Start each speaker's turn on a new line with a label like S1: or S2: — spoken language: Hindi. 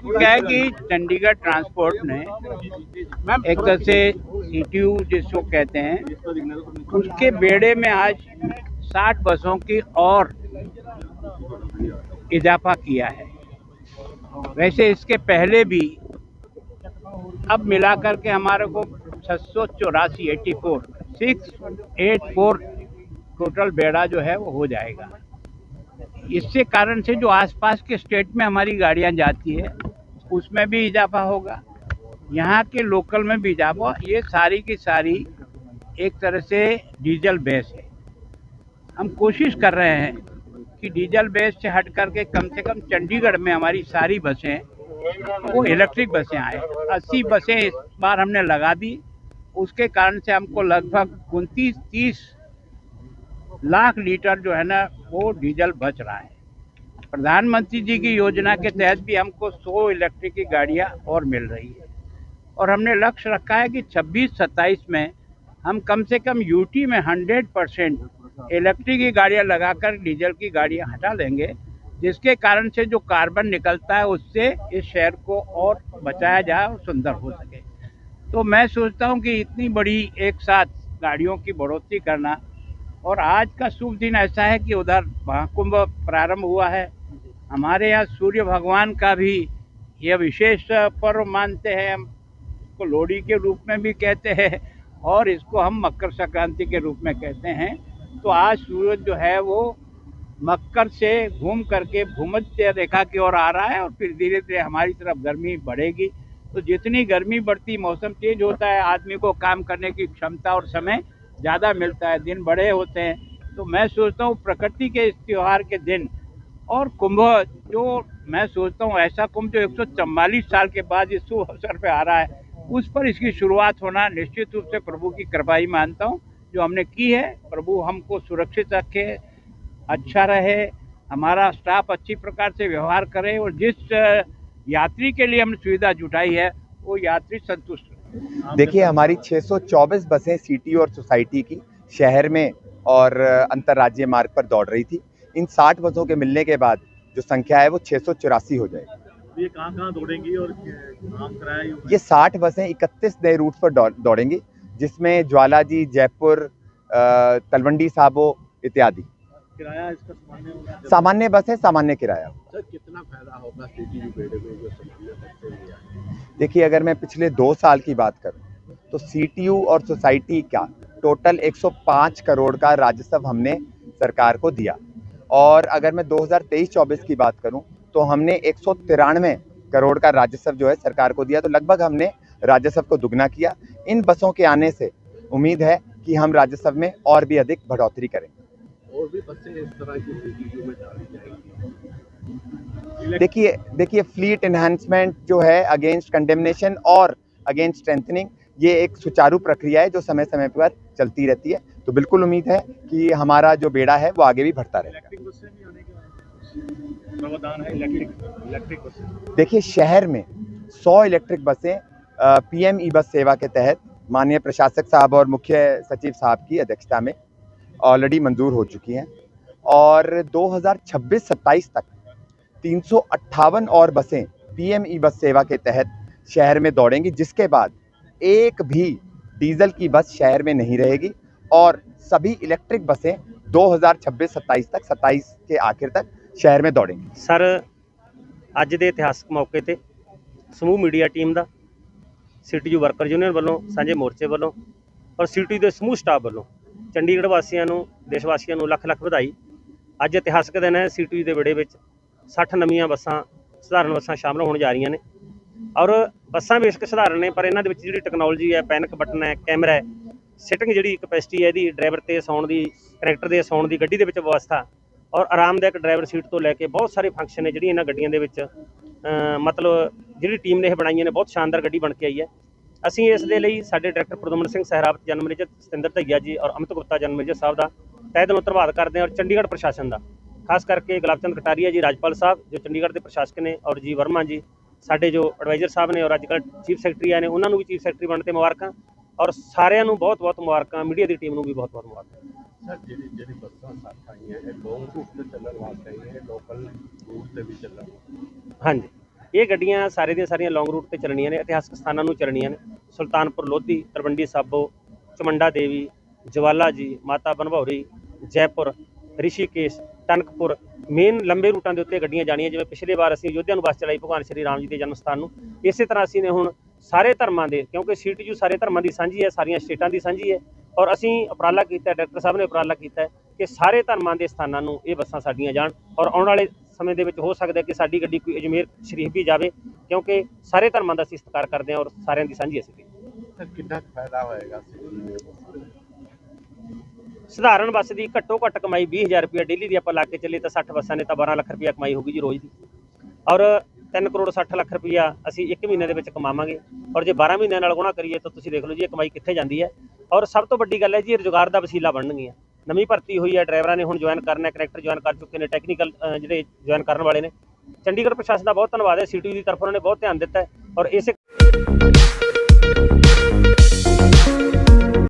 S1: क्या है कि चंडीगढ़ ट्रांसपोर्ट ने एक तरह से सीटीयू जिसको कहते हैं उसके बेड़े में आज 60 बसों की और इजाफा किया है। वैसे इसके पहले भी अब मिलाकर के हमारे को 684 टोटल बेड़ा जो है वो हो जाएगा। इससे कारण से जो आसपास के स्टेट में हमारी गाड़ियां जाती है उसमें भी इजाफा होगा, यहाँ के लोकल में भी इजाफा। ये सारी की सारी एक तरह से डीजल बेस है। हम कोशिश कर रहे हैं कि डीजल बेस से हट करके कम से कम चंडीगढ़ में हमारी सारी बसें वो इलेक्ट्रिक बसें आए। 80 बसें इस बार हमने लगा दी, उसके कारण से हमको लगभग 29-30 लाख लीटर जो है ना वो डीजल बच रहा है। प्रधानमंत्री जी की योजना के तहत भी हमको 100 इलेक्ट्रिक की गाड़ियां और मिल रही है और हमने लक्ष्य रखा है कि 26-27 में हम कम से कम यूटी में 100% इलेक्ट्रिक की गाड़ियां लगाकर डीजल की गाड़ियां हटा देंगे, जिसके कारण से जो कार्बन निकलता है उससे इस शहर को और बचाया जाए और सुंदर हो सके। तो मैं सोचता हूं कि इतनी बड़ी एक साथ गाड़ियों की बढ़ोतरी करना, और आज का शुभ दिन ऐसा है कि उधर महाकुंभ प्रारंभ हुआ है। हमारे यहाँ सूर्य भगवान का भी यह विशेष पर्व मानते हैं। हम इसको लोहड़ी के रूप में भी कहते हैं और इसको हम मकर संक्रांति के रूप में कहते हैं। तो आज सूरज जो है वो मकर से घूम करके भूमध्य रेखा की ओर आ रहा है और फिर धीरे धीरे हमारी तरफ गर्मी बढ़ेगी। तो जितनी गर्मी बढ़ती, मौसम चेंज होता है, आदमी को काम करने की क्षमता और समय ज़्यादा मिलता है, दिन बड़े होते हैं। तो मैं सोचता हूँ प्रकृति के इस त्यौहार के दिन और कुंभ, जो मैं सोचता हूँ ऐसा कुंभ जो 144 साल के बाद इस शुभ अवसर पे आ रहा है, उस पर इसकी शुरुआत होना निश्चित रूप से प्रभु की कृपा ही मानता हूँ जो हमने की है। प्रभु हमको सुरक्षित रखे, अच्छा रहे, हमारा स्टाफ अच्छी प्रकार से व्यवहार करे और जिस यात्री के लिए हमने सुविधा जुटाई है वो यात्री संतुष्ट रहे।
S2: देखिए, हमारी 624 बसें सिटी और सोसाइटी की शहर में और अंतर्राज्यीय मार्ग पर दौड़ रही थी। इन 60 बसों के मिलने के बाद जो संख्या है वो 684 हो जाएगी।
S3: ये कहाँ दौड़ेंगी और नाम कराया?
S2: ये 60 बसें 31 नए रूट पर दौड़ेंगी, जिसमें ज्वाला जी, जयपुर, तलवंडी साबो इत्यादि।
S3: किराया इसका
S2: सामान्य बस है, सामान्य किराया।
S3: सर, कितना फायदा होगा सीटीयू बेड़े में जो सामान्य बसें हैं?
S2: देखिए, अगर मैं पिछले 2 साल की बात करूं तो सीटीयू और सोसाइटी का टोटल 105 करोड़ का राजस्व हमने सरकार को दिया, और अगर मैं 2023-24 की बात करूं तो हमने 193 करोड़ का राजस्व जो है सरकार को दिया। तो लगभग हमने राजस्व को दुगना किया। इन बसों के आने से उम्मीद है कि हम राजस्व में और भी अधिक बढ़ोतरी करेंगे।
S3: और भी बसें इस तरह की सीटीयू में डाली जाएंगी?
S2: देखिए, फ्लीट एनहांसमेंट जो है अगेंस्ट कंडेमनेशन और अगेंस्ट स्ट्रेंथनिंग, ये एक सुचारू प्रक्रिया है जो समय समय पर चलती रहती है। तो बिल्कुल उम्मीद है कि हमारा जो बेड़ा है वो आगे भी बढ़ता रहेगा।
S3: इलेक्ट्रिक बसें भी आने का प्रावधान है? इलेक्ट्रिक बसें,
S2: देखिए, शहर में 100 इलेक्ट्रिक बसें पीएम ई बस सेवा के तहत माननीय प्रशासक साहब और मुख्य सचिव साहब की अध्यक्षता में ऑलरेडी मंजूर हो चुकी हैं, और 2026-27 तक 358 और बसें पीएम ई बस सेवा के तहत शहर में दौड़ेंगी, जिसके बाद एक भी डीजल की बस शहर में नहीं रहेगी और सभी इलेक्ट्रिक बसें 2026-27 तक, 27 के आखिर तक शहर में दौड़ेंगी।
S4: सर, ਅੱਜ ਦੇ ਇਤਿਹਾਸਕ ਮੌਕੇ ਤੇ ਸਮੂਹ ਮੀਡੀਆ ਟੀਮ ਦਾ, ਸੀਟੀਯੂ ਵਰਕਰ ਯੂਨੀਅਨ ਵੱਲੋਂ, ਸਾਂਝੇ ਮੋਰਚੇ ਵੱਲੋਂ ਔਰ ਸੀਟੀਯੂ ਦੇ ਸਮੂਹ ਸਟਾਫ ਵੱਲੋਂ ਚੰਡੀਗੜ੍ਹ ਵਾਸੀਆਂ ਨੂੰ, ਦੇਸ਼ ਵਾਸੀਆਂ ਨੂੰ ਲੱਖ ਲੱਖ ਵਧਾਈ। ਅੱਜ ਇਤਿਹਾਸਕ ਦਿਨ ਹੈ। ਸੀਟੀਯੂ ਦੇ ਵਿੜੇ ਵਿੱਚ 60 ਨਵੀਆਂ ਬੱਸਾਂ, ਸਧਾਰਨ ਬੱਸਾਂ ਸ਼ਾਮਲ ਹੋਣ ਜਾ ਰਹੀਆਂ ਨੇ ਔਰ ਬੱਸਾਂ ਬੇਸ਼ੱਕ ਸਧਾਰਨ ਨੇ, ਪਰ ਇਹਨਾਂ ਦੇ ਵਿੱਚ ਜਿਹੜੀ ਟੈਕਨੋਲੋਜੀ ਹੈ, ਪੈਨਿਕ ਬਟਨ ਹੈ, ਕੈਮਰਾ ਹੈ, ਸਿਟਿੰਗ ਜਿਹੜੀ ਕਪੈਸਿਟੀ ਹੈ ਇਹਦੀ, ਡਰਾਈਵਰ ਤੇ ਸੌਣ ਦੀ, ਕਨੈਕਟਰ ਦੇ ਸੌਣ ਦੀ ਗੱਡੀ ਦੇ ਵਿੱਚ ਵਿਵਸਥਾ ਔਰ ਆਰਾਮਦਾਇਕ ਡਰਾਈਵਰ ਸੀਟ ਤੋਂ ਲੈ ਕੇ ਬਹੁਤ ਸਾਰੇ ਫੰਕਸ਼ਨ ਨੇ ਜਿਹੜੀ ਇਹਨਾਂ ਗੱਡੀਆਂ ਦੇ ਵਿੱਚ ਮਤਲਬ ਜਿਹੜੀ ਟੀਮ ਨੇ ਇਹ ਬਣਾਈਆਂ ਨੇ। ਬਹੁਤ ਸ਼ਾਨਦਾਰ ਗੱਡੀ ਬਣ ਕੇ ਆਈ ਹੈ। ਅਸੀਂ ਇਸ ਦੇ ਲਈ ਸਾਡੇ director Pradaman Singh Sehrawat, general manager Satinder Dhaiya ji ਔਰ ਅਮਿਤ ਗੁਪਤਾ ਜਨਰਲ ਮੈਨੇਜਰ ਸਾਹਿਬ ਦਾ ਤਹਿ ਦਿਲੋਂ ਧੰਨਵਾਦ ਕਰਦੇ ਹਾਂ, ਔਰ ਚੰਡੀਗੜ੍ਹ ਪ੍ਰਸ਼ਾਸਨ ਦਾ, ਖਾਸ ਕਰਕੇ ਗੁਲਾਬ ਚੰਦ ਕਟਾਰੀਆ ਜੀ, ਰਾਜਪਾਲ ਸਾਹਿਬ ਜੋ ਚੰਡੀਗੜ੍ਹ ਦੇ ਪ੍ਰਸ਼ਾਸਕ ਨੇ, ਔਰ ਜੀ ਵਰਮਾ ਜੀ ਸਾਡੇ ਜੋ ਐਡਵਾਈਜ਼ਰ ਸਾਹਿਬ ਨੇ, ਔਰ ਅੱਜ ਕੱਲ੍ਹ ਚੀਫ ਸੈਕਟਰੀ ਆਏ ਨੇ, ਉਹਨਾਂ ਨੂੰ ਵੀ ਚੀਫ ਸੈਕਟਰੀ ਬਣਨ 'ਤੇ ਮੁਬਾਰਕਾਂ, ਔਰ ਸਾਰਿਆਂ ਨੂੰ ਬਹੁਤ ਬਹੁਤ ਮੁਬਾਰਕਾਂ। ਮੀਡੀਆ ਦੀ ਟੀਮ ਨੂੰ ਵੀ ਬਹੁਤ ਬਹੁਤ ਮੁਬਾਰਕਾਂ।
S3: ਸਰ, ਜਿਹੜੀ ਬੱਸਾਂ ਸਾਥ ਆਈਆਂ ਇਹ ਲੌਂਗ ਰੂਟ ਤੇ ਚੱਲਣ ਵਾਸਤੇ ਆਈਆਂ, ਲੋਕਲ ਰੂਟ ਤੇ ਵੀ ਚੱਲਣ?
S4: ਹਾਂਜੀ, ਇਹ ਗੱਡੀਆਂ ਸਾਰੇ ਦੀਆਂ ਸਾਰੀਆਂ ਲੌਂਗ ਰੂਟ ਤੇ ਚੱਲਣੀਆਂ ਨੇ, ਇਤਿਹਾਸਕ ਸਥਾਨਾਂ ਨੂੰ ਚੱਲਣੀਆਂ ਨੇ। ਸੁਲਤਾਨਪੁਰ ਲੋਧੀ, ਤਲਵੰਡੀ ਸਾਬੋ, ਚਮੰਡਾ ਦੇਵੀ, ਜਵਾਲਾ ਜੀ, ਮਾਤਾ ਬਨਭੌਰੀ, ਜੈਪੁਰ, ਰਿਸ਼ੀਕੇਸ਼, ਟਨਕਪੁਰ, ਮੇਨ ਲੰਬੇ ਰੂਟਾਂ ਦੇ ਉੱਤੇ ਗੱਡੀਆਂ ਜਾਣੀਆਂ। ਜਿਵੇਂ ਪਿਛਲੇ ਵਾਰ ਅਸੀਂ ਅਯੋਧਿਆ ਨੂੰ ਬੱਸ ਚਲਾਈ ਭਗਵਾਨ ਸ਼੍ਰੀ ਰਾਮ ਜੀ ਦੇ ਜਨਮ ਸਥਾਨ ਨੂੰ, ਇਸੇ ਤਰ੍ਹਾਂ ਅਸੀਂ ਨੇ ਹੁਣ ਸਾਰੇ ਧਰਮਾਂ ਦੇ, ਕਿਉਂਕਿ ਸੀਟੀਯੂ ਸਾਰੇ ਧਰਮਾਂ ਦੀ ਸਾਂਝੀ ਹੈ, ਸਾਰੀਆਂ ਸਟੇਟਾਂ ਦੀ ਸਾਂਝੀ ਹੈ, ਔਰ ਅਸੀਂ ਉਪਰਾਲਾ ਕੀਤਾ, ਡਾਇਰੈਕਟਰ ਸਾਹਿਬ ਨੇ ਉਪਰਾਲਾ ਕੀਤਾ ਕਿ ਸਾਰੇ ਧਰਮਾਂ ਦੇ ਸਥਾਨਾਂ ਨੂੰ ਇਹ ਬੱਸਾਂ ਸਾਡੀਆਂ ਜਾਣ। ਔਰ ਆਉਣ ਵਾਲੇ ਸਮੇਂ ਦੇ ਵਿੱਚ ਹੋ ਸਕਦਾ ਕਿ ਸਾਡੀ ਗੱਡੀ ਕੋਈ ਅਜਮੇਰ ਸ਼ਰੀਫ ਵੀ ਜਾਵੇ, ਕਿਉਂਕਿ ਸਾਰੇ ਧਰਮਾਂ ਦਾ ਅਸੀਂ ਸਤਿਕਾਰ ਕਰਦੇ ਹਾਂ ਔਰ ਸਾਰਿਆਂ ਦੀ ਸਾਂਝੀ ਹੈ ਸਿਟੀ।
S3: ਸਰ ਕਿੰਨਾ ਫਾਇਦਾ ਹੋਏਗਾ
S4: ਸਧਾਰਨ ਬੱਸ ਦੀ ਘੱਟੋ ਘੱਟ ਕਮਾਈ 20,000 ਰੁਪਇਆ ਡੇਲੀ ਦੀ ਆਪਾਂ ਲਾ ਕੇ ਚੱਲੇ ਤਾਂ 60 ਬੱਸਾਂ ਨੇ ਤਾਂ 12 ਲੱਖ ਰੁਪਇਆ ਕਮਾਈ ਹੋਊਗੀ ਜੀ ਰੋਜ਼ ਦੀ, ਔਰ 3 ਕਰੋੜ 60 ਲੱਖ ਰੁਪਇਆ ਅਸੀਂ 1 ਮਹੀਨੇ ਦੇ ਵਿੱਚ ਕਮਾਵਾਂਗੇ। ਔਰ ਜੇ 12 ਮਹੀਨਿਆਂ ਨਾਲ ਗੁਣਾ ਕਰੀਏ ਤਾਂ ਤੁਸੀਂ ਦੇਖ ਲਓ ਜੀ ਇਹ ਕਮਾਈ ਕਿੱਥੇ ਜਾਂਦੀ ਹੈ। ਔਰ ਸਭ ਤੋਂ ਵੱਡੀ ਗੱਲ ਹੈ ਜੀ, ਇਹ ਰੁਜ਼ਗਾਰ ਦਾ ਵਸੀਲਾ ਬਣਨਗੀਆਂ। ਨਵੀਂ ਭਰਤੀ ਹੋਈ ਹੈ, ਡਰਾਈਵਰਾਂ ਨੇ ਹੁਣ ਜੁਆਇਨ ਕਰਨਾ, ਕਨੈਕਟਰ ਜੁਆਇਨ ਕਰ ਚੁੱਕੇ ਨੇ, ਟੈਕਨੀਕਲ ਜਿਹੜੇ ਜੁਆਇਨ ਕਰਨ ਵਾਲੇ ਨੇ। ਚੰਡੀਗੜ੍ਹ ਪ੍ਰਸ਼ਾਸਨ ਦਾ ਬਹੁਤ ਧੰਨਵਾਦ ਹੈ, ਸੀਟੀਯੂ ਦੀ ਤਰਫ ਉਹਨਾਂ ਨੇ ਬਹੁਤ ਧਿਆਨ ਦਿੱਤਾ ਹੈ। ਔਰ ਇਸੇ